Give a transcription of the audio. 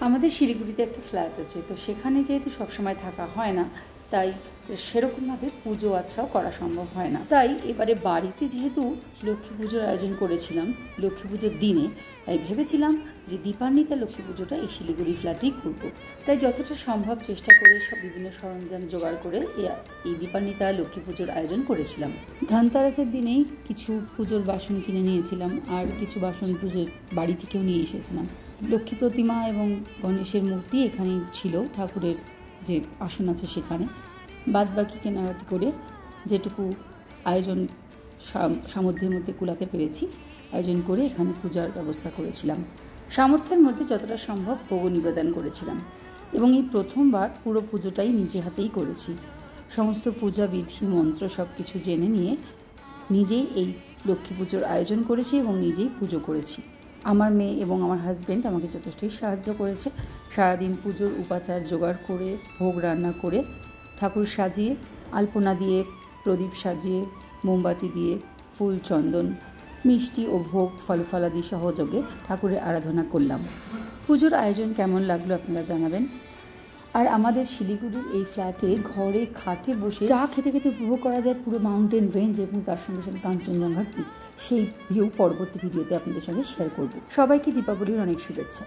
আমাদের শিলিগুড়িতে একটা ফ্ল্যাট আছে, তো সেখানে যেহেতু সবসময় থাকা হয় না, তাই সেরকমভাবে পুজো আচ্ছাও করা সম্ভব হয় না। তাই এবারে বাড়িতে যেহেতু লক্ষ্মী পুজোর আয়োজন করেছিলাম লক্ষ্মী পুজোর দিনে, তাই ভেবেছিলাম যে দীপান্বিতা লক্ষ্মী পুজোটা এই শিলিগুড়ি ফ্ল্যাটেই করব। তাই যতটা সম্ভব চেষ্টা করে সব বিভিন্ন সরঞ্জাম জোগাড় করে এই দীপান্বিতা লক্ষ্মী পুজোর আয়োজন করেছিলাম। ধনতেরাসের দিনেই কিছু পুজোর বাসন কিনে নিয়েছিলাম, আর কিছু বাসন পুজোর বাড়ি থেকেও নিয়ে এসেছিলাম। লক্ষ্মী প্রতিমা এবং গণেশের মূর্তি এখানেই ছিল, ঠাকুরের যে আসন আছে সেখানে। বাদ বাকি কেনাকাটি করে যেটুকু আয়োজন সামর্থ্যের মধ্যে কুলাতে পেরেছি আয়োজন করে এখানে পূজার ব্যবস্থা করেছিলাম। সামর্থ্যের মধ্যে যতটা সম্ভব ভোগ নিবেদন করেছিলাম, এবং এই প্রথমবার পুরো পুজোটাই নিজে হাতেই করেছি। সমস্ত পূজা বিধি মন্ত্র সব কিছু জেনে নিয়ে নিজেই এই লক্ষ্মী পুজোর আয়োজন করেছি এবং নিজেই পুজো করেছি। আমার মেয়ে এবং আমার হাজব্যান্ড আমাকে যথেষ্টই সাহায্য করেছে। সারাদিন পুজোর উপাচার জোগাড় করে, ভোগ রান্না করে, ঠাকুর সাজিয়ে, আলপনা দিয়ে, প্রদীপ সাজিয়ে, মোমবাতি দিয়ে, ফুল চন্দন, মিষ্টি ও ভোগ ফলফলাদি সহযোগে ঠাকুরের আরাধনা করলাম। পুজোর আয়োজন কেমন লাগলো আপনারা জানাবেন। আর আমাদের শিলিগুড়ির এই ফ্ল্যাটে ঘরে খাটে বসে চা খেতে খেতে উপভোগ করা যায় পুরো মাউন্টেন রেঞ্জ এবং তার সঙ্গে সঙ্গে কাঞ্চনজঙ্ঘার পিক। সেই ভিউ পরবর্তী ভিডিওতে আপনাদের সঙ্গে শেয়ার করব। সবাইকে দীপাবলির অনেক শুভেচ্ছা।